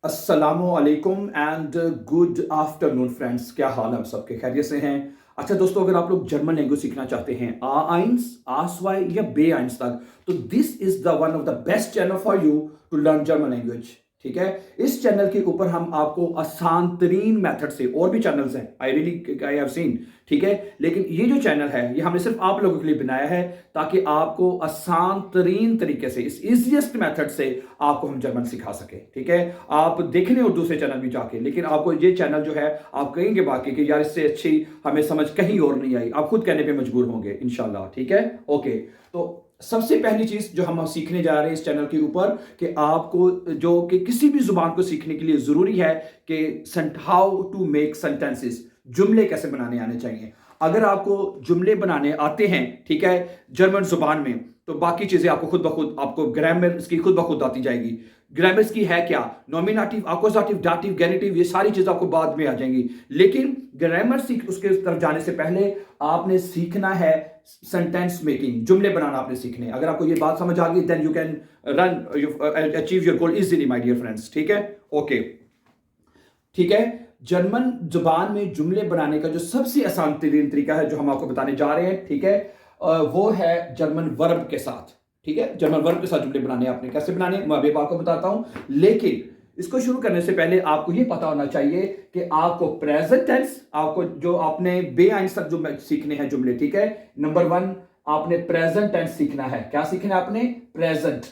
अस्सलामुअलैकुम and good afternoon friends. क्या हाल है? हम सबके खैरियत से हैं। अच्छा दोस्तों, अगर आप लोग जर्मन लैंग्वेज सीखना चाहते हैं आ आइंस आसवाई या बे आइंस तक, तो this is the one of the best channel for you to learn German language. ठीक है, इस चैनल के ऊपर हम आपको आसान तरीन मेथड से, और भी चैनल्स हैं, आई हैव सीन, ठीक है, लेकिन ये जो चैनल है ये हमने सिर्फ आप लोगों के लिए बनाया है ताकि आपको आसान तरीन तरीके से, इस इजीएस्ट मेथड से आपको हम जर्मन सिखा सके। ठीक है, आप देख लें और दूसरे चैनल भी जाके, लेकिन आपको ये चैनल जो है आप कहेंगे बाकी कि यार इससे अच्छी हमें समझ कहीं और नहीं आई, आप खुद कहने पे मजबूर होंगे इंशाल्लाह। ठीक है, ओके। तो सबसे पहली चीज जो हम सीखने जा रहे हैं इस चैनल के ऊपर, कि आपको जो कि किसी भी जुबान को सीखने के लिए जरूरी है कि हाउ टू मेक सेंटेंसेस, जुमले कैसे बनाने आने चाहिए। अगर आपको जुमले बनाने आते हैं, ठीक है, जर्मन जुबान में, तो बाकी चीजें आपको खुद ब खुद, आपको ग्रामर इसकी खुद ब खुद आती जाएगी। ग्रामर की है क्या? नॉमिनेटिव, अक्यूजेटिव, दाटिव, गेनिटिव, ये सारी चीजें आपको बाद में आ जाएंगी, लेकिन ग्रामर सीख उसके तरफ जाने से पहले आपने सीखना है सेंटेंस मेकिंग, जुमले बनाना आपने सीखने। अगर आपको ये बात समझ आ गई, then you can run achieve your goal easily my dear friends. ठीक है, ओके, ठीक है। जर्मन जुबान में जुमले बनाने का जो सबसे आसान तरीन तरीका है जो हम आपको बताने जा रहे हैं, ठीक है, वो है जर्मन वर्ब के साथ। ठीक है, जर्मन वर्ब के साथ जुमले बनाने आपने कैसे बनाने मैं अभी आपको बताता हूं, लेकिन इसको शुरू करने से पहले आपको ये पता होना चाहिए कि आपको प्रेजेंट टेंस, आपको जो आपने बे आइंस तक जो सीखने हैं जुमले, ठीक है, नंबर वन आपने प्रेजेंट टेंस सीखना है। क्या सीखना है आपने? प्रेजेंट।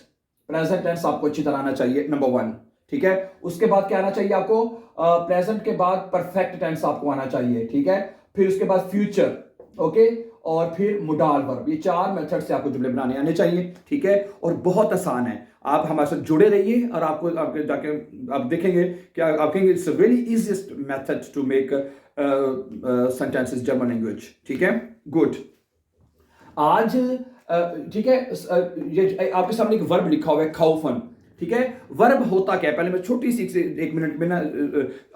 प्रेजेंट टेंस आपको अच्छी तरह आना चाहिए, नंबर वन। ठीक है, उसके बाद क्या आना चाहिए आपको? प्रेजेंट के बाद परफेक्ट टेंस आपको आना चाहिए। ठीक है, फिर उसके बाद फ्यूचर, ओके, और फिर मोडाल वर्ब। ये चार मेथड से आपको जुमले बनाने आने चाहिए। ठीक है, और बहुत आसान है। आप हमारे साथ जुड़े रहिए और आपको जाके आप देखेंगे कि आप कहेंगे it's a very easiest method to make sentences German language. ठीक है, गुड। आज ठीक है, ये आपके सामने एक वर्ब लिखा हुआ है, खाउफन। ठीक है, वर्ब होता क्या है? पहले मैं छोटी सी एक मिनट में ना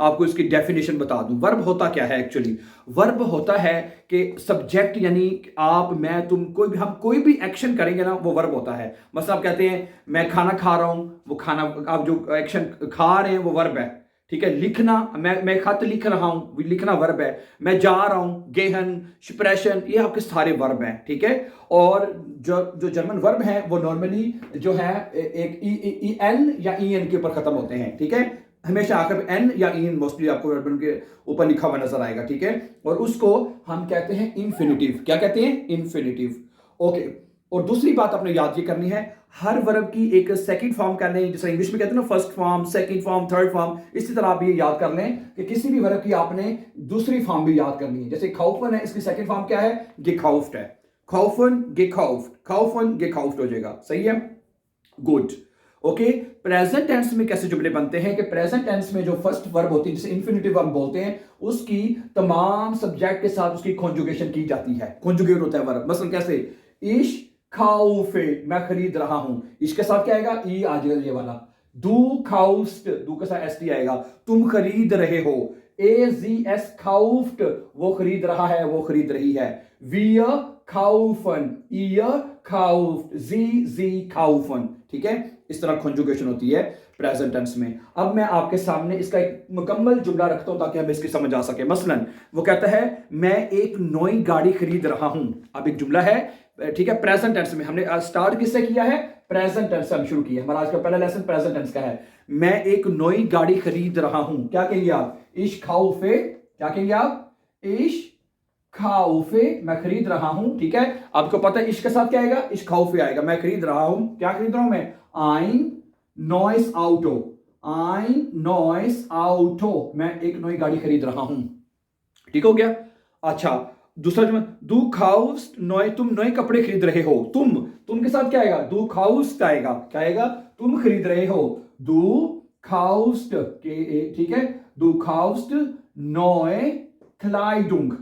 आपको इसकी डेफिनेशन बता दूं। वर्ब होता क्या है एक्चुअली? वर्ब होता है कि सब्जेक्ट, यानी आप, मैं, तुम, कोई भी, हम कोई भी एक्शन करेंगे ना, वो वर्ब होता है। मतलब आप कहते हैं मैं खाना खा रहा हूं, वो खाना, आप जो एक्शन खा रहे हैं वो वर्ब है। ठीक है, लिखना, मैं खत लिख रहा हूं, लिखना वर्ब है। मैं जा रहा हूं, गेहन, स्प्रेशन, ये आपके सारे वर्ब हैं। ठीक है, और जो जो जर्मन वर्ब हैं वो नॉर्मली जो है एक ई एन या ई एन के ऊपर खत्म होते हैं। ठीक है, हमेशा आकर एन या ई एन मोस्टली आपको वर्ब के ऊपर लिखा हुआ नजर आएगा। ठीक है, और उसको हम कहते हैं इन्फिनिटिव। क्या कहते हैं? इन्फिनिटिव। ओके, और दूसरी बात आपने याद ये करनी है, हर वर्ब की एक सेकंड फॉर्म करने, जैसे इंग्लिश में कहते हैं ना, first form, second form, third form, इसी तरह आप ये याद कर लें कि किसी भी वर्ब की आपने दूसरी फॉर्म भी याद करनी है। जैसे खाउफन है, इसकी सेकंड फॉर्म क्या है? गेखाउफ्ट है। खाउफन गेखाउफ्ट, खाउफन गेखाउफ्ट हो जाएगा। सही है, गुड। ओके, प्रेजेंट टेंस में कैसे जुमले बनते हैं कि प्रेजेंट टेंस में जो फर्स्ट वर्ब होती है, जिसे इन्फिनिटिव वर्ब बोलते हैं, उसकी तमाम सब्जेक्ट के साथ उसकी कॉन्जुगेशन की जाती है। कॉन्जुगेट होता है वर्ब। मसलन कैसे? इश खाउफे, मैं खरीद रहा हूं, इसके साथ क्या आएगा? ई आ जाएगा ये वाला। दू खाउस्ट, दू के साथ एस टी आएगा। तुम खरीद रहे हो, ए जी एस खाउफ्ट, वो खरीद रहा है, वो खरीद रही है। Wir kaufen, ihr kauft, sie kaufen। ठीक है, इस तरह कॉन्जुगेशन होती है प्रेजेंट टेंस में। अब मैं आपके सामने इसका एक मुकम्मल जुमला रखता हूं ताकि हमें इसकी समझ आ सके। मसलन वो कहता है मैं एक नई गाड़ी खरीद रहा हूं। अब एक जुमला है, ठीक है, प्रेजेंट टेंस में। हमने स्टार्ट किससे किया है? प्रेजेंट टेंस से हम शुरू किया। हमारा आज का पहला लेसन प्रेजेंट टेंस का है। मैं एक नई गाड़ी खरीद रहा हूं। क्या कहेंगे आप? इश खाउफे। क्या कहेंगे आप? इश खाउफे, मैं खरीद रहा हूं। ठीक है, आपको पता है इश के साथ क्या आएगा? इश खाउफे आएगा। मैं खरीद रहा हूं, क्या खरीद रहा हूं मैं? आइन नॉइस आउटो, आइन नॉइस आउटो, मैं एक नई गाड़ी खरीद रहा हूं। ठीक हो गया। अच्छा, दूसरा जुमला, दू खाउस्ट नॉय, तुम नए कपड़े खरीद रहे हो। तुम के साथ क्या आएगा? दू खाउस्ट आएगा। क्या आएगा? तुम खरीद रहे हो, दू खाउस्ट के, ठीक है, दू खाउस्ट नॉय क्लाइडुंग।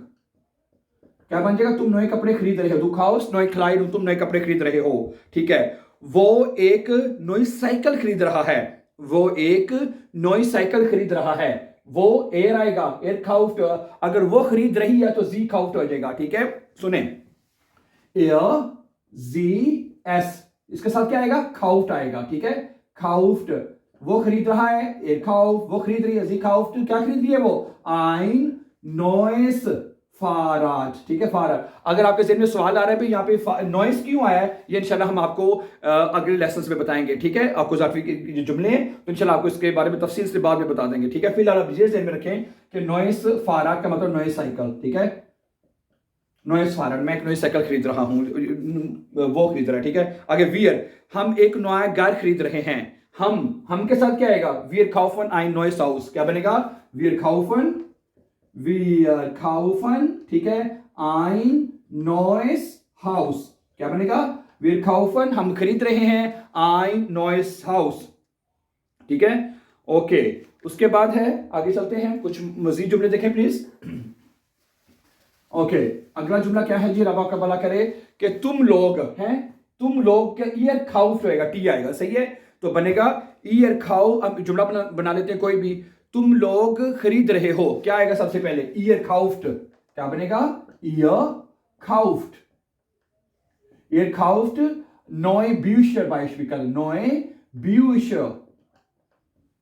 क्या बन जाएगा? तुम नए कपड़े खरीद रहे हो, दू खाउस्ट नॉय क्लाइडुंग, तुम नए कपड़े खरीद रहे हो। ठीक है, वो एक नई साइकिल खरीद रहा है, वो एक नई साइकिल खरीद रहा है। वो एयर आएगा, एयर खाउफ्ट। अगर वो खरीद रही है तो जी खाउफ्ट हो जाएगा। ठीक है, सुने, एयर जी एस, इसके साथ क्या आएगा? खाउफ्ट आएगा। ठीक है, खाउफ्ट, वो खरीद रहा है, er kauft, वो खरीद रही है, sie kauft, क्या खरीद रही है वो, ein neues फाराज, ठीक है, फाराज। अगर आपके ज़हन में सवाल आ रहा है भाई यहाँ पे नॉइस क्यों आया है, ये इंशाल्लाह हम आपको अगले लेसन में बताएंगे, ठीक है। आपको ज़ारफी के जो जुमले हैं तो इंशाल्लाह आपको इसके बारे में तफसील से बाद में बता देंगे, ठीक है। फिलहाल आप ये ज़हन में रखें कि नॉइस फाराज का मतलब नॉइस साइकिल, ठीक है। नॉइस फाराज, मैं एक नॉइस साइकिल खरीद रहा हूँ, वो खरीद रहा है, ठीक है। आगे वियर, हम एक नया घर खरीद रहे हैं। हम के साथ क्या आएगा, वियर काउफन ein neues हाउस, क्या बनेगा, वियर काउफन, ठीक है, ein neues हाउस, क्या बनेगा, वियर काउफन, हम खरीद रहे हैं ein neues हाउस, ठीक है। ओके, उसके बाद है, आगे चलते हैं, कुछ मजीद जुमले देखें प्लीज। ओके, अगला जुमला क्या है जी, रब आपका भला करे, कि तुम लोग हैं, तुम लोग क्या, ईयर खाउफ होएगा, टी आएगा, सही है, तो बनेगा ईयर खाउ। अब जुमला बना लेते हैं कोई भी, तुम लोग खरीद रहे हो, क्या आएगा सबसे पहले, ईयर खाउफ्ट, क्या बनेगा, ईयर खाउफ्ट, ईयर खाउफ्ट, नोए ब्यूशर बाइशविकल, नोए ब्यूशर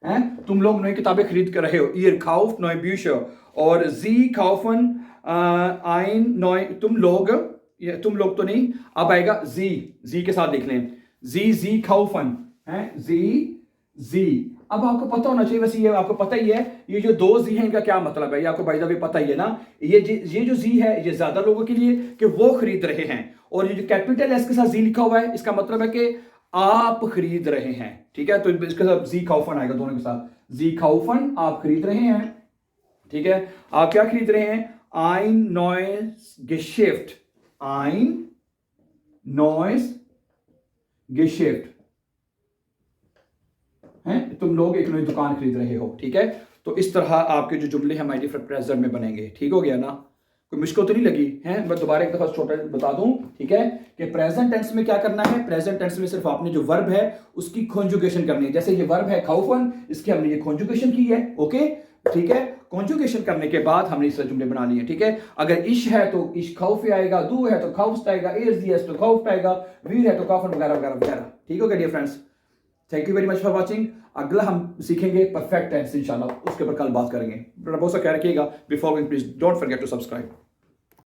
है, तुम लोग नई किताबें खरीद कर रहे हो, ईयर खाउफ्ट नोए ब्यूशर, और जी खाउफन आइन नोए, तुम लोग तो नहीं, अब आएगा जी के साथ देख लें, जी खाउफन है, जी। अब आपको पता होना चाहिए, वैसे ये आपको पता ही है, ये जो दो जी है इनका क्या मतलब है, ये आपको बाय द वे पता ही है ना। ये जो जी है ये ज्यादा लोगों के लिए कि वो खरीद रहे हैं, और ये जो कैपिटल एस के साथ जी लिखा हुआ है इसका मतलब है कि आप खरीद रहे हैं, ठीक है। तो इसके साथ जी खाउफन आएगा, दोनों के साथ, जी खाउफन, आप खरीद रहे हैं, ठीक है। आप क्या खरीद रहे हैं, ein neues Geschäft, ein neues Geschäft है, तुम लोग एक नई दुकान खरीद रहे हो, ठीक है। तो इस तरह आपके जो जुमले हैं माइडी प्रेजेंट में बनेंगे, ठीक हो गया ना, कोई मुश्किल तो नहीं लगी है। मैं दोबारा एक दफा छोटा बता दूं, ठीक है, कि प्रेजेंट टेंस में क्या करना है, प्रेजेंट टेंस में सिर्फ आपने जो वर्ब है उसकी कॉन्जुगेशन करनी है। जैसे ये वर्ब है खाउफन, इसकी हमने ये कॉन्जुगेशन की है, ओके, ठीक है। कॉन्जुगेशन करने के बाद हमने इस जुमले बना लिए, ठीक है। अगर इश है तो इश खाउफ आएगा, दू है तो खाउफ्ट आएगा, एज दियस तो खाउफ्ट आएगा, वीर है तो काफन, वगैरह वगैरह वगैरह, ठीक हो गया dear friends. Thank you very much for watching. अगला हम सीखेंगे परफेक्ट टेंस इंशाल्लाह, उसके ऊपर कल बात करेंगे। बहुत सा ख्याल रखिएगा, before going please don't forget to subscribe.